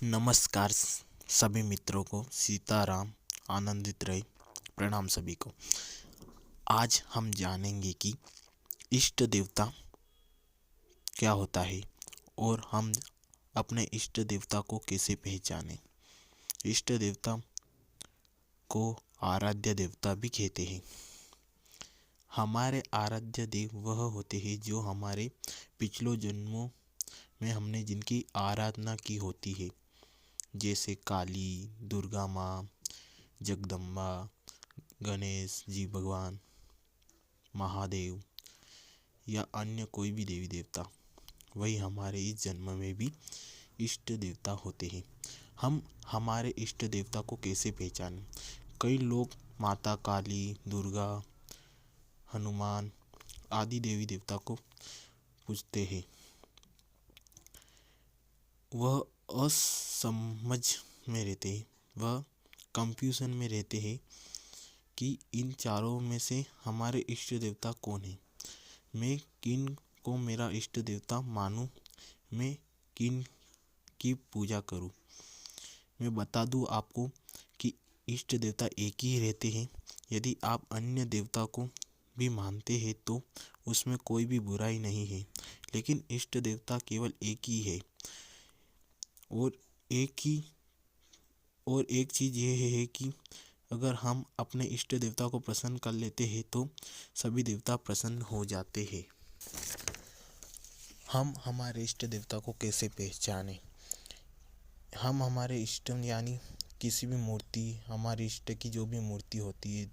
नमस्कार सभी मित्रों को, सीताराम, आनंदित रहे। प्रणाम सभी को। आज हम जानेंगे कि इष्ट देवता क्या होता है और हम अपने इष्ट देवता को कैसे पहचानें। इष्ट देवता को आराध्य देवता भी कहते हैं। हमारे आराध्य देव वह होते हैं जो हमारे पिछले जन्मों में हमने जिनकी आराधना की होती है, जैसे काली, दुर्गा माँ, जगदम्बा, गणेश जी भगवान, महादेव या अन्य कोई भी देवी देवता। वही हमारे इस जन्म में भी इष्ट देवता होते हैं। हम हमारे इष्ट देवता को कैसे पहचानें? कई लोग माता काली, दुर्गा, हनुमान आदि देवी देवता को पूजते हैं। वह असमझ में रहते हैं, वह कंफ्यूजन में रहते हैं कि इन चारों में से हमारे इष्ट देवता कौन है। मैं किन को मेरा इष्ट देवता मानूं, मैं किन की पूजा करूं। मैं बता दूं आपको कि इष्ट देवता एक ही रहते हैं। यदि आप अन्य देवता को भी मानते हैं तो उसमें कोई भी बुराई नहीं है, लेकिन इष्ट देवता केवल एक ही है। और एक चीज़ ये है कि अगर हम अपने इष्ट देवता को प्रसन्न कर लेते हैं तो सभी देवता प्रसन्न हो जाते हैं। हम हमारे इष्ट देवता को कैसे पहचानें? हम हमारे इष्ट यानी किसी भी मूर्ति, हमारे इष्ट की जो भी मूर्ति होती है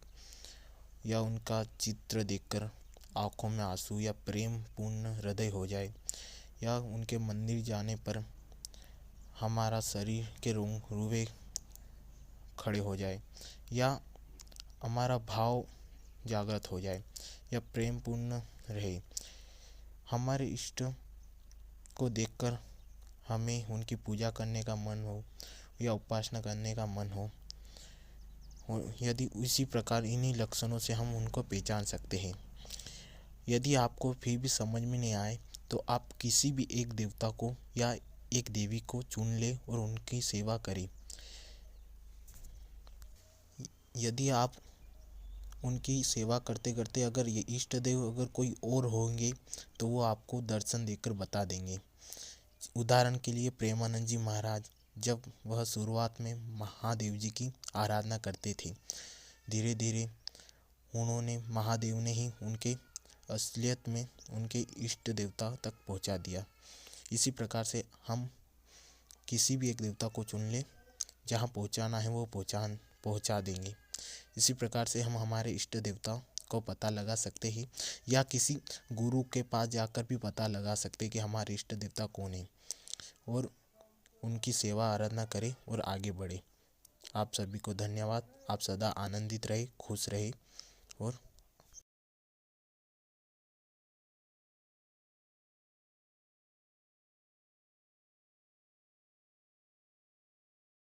या उनका चित्र देखकर आंखों में आंसू या प्रेम पूर्ण हृदय हो जाए, या उनके मंदिर जाने पर हमारा शरीर के रोंगटे खड़े हो जाए, या हमारा भाव जागृत हो जाए, या प्रेम पूर्ण रहे, हमारे इष्ट को देखकर हमें उनकी पूजा करने का मन हो या उपासना करने का मन हो, यदि इसी प्रकार इन्हीं लक्षणों से हम उनको पहचान सकते हैं। यदि आपको फिर भी समझ में नहीं आए तो आप किसी भी एक देवता को या एक देवी को चुन ले और उनकी सेवा करें। यदि आप उनकी सेवा करते करते अगर ये इष्ट देव अगर कोई और होंगे तो वो आपको दर्शन देकर बता देंगे। उदाहरण के लिए प्रेमानंद जी महाराज, जब वह शुरुआत में महादेव जी की आराधना करते थे, धीरे धीरे उन्होंने महादेव ने ही उनके असलियत में उनके इष्ट देवता तक पहुंचा दिया। इसी प्रकार से हम किसी भी एक देवता को चुन ले, जहां पहुंचाना है वो पहुंचा देंगे। इसी प्रकार से हम हमारे इष्ट देवता को पता लगा सकते हैं, या किसी गुरु के पास जाकर भी पता लगा सकते हैं कि हमारे इष्ट देवता कौन है, और उनकी सेवा आराधना करें और आगे बढ़े। आप सभी को धन्यवाद। आप सदा आनंदित रहे, खुश रहे और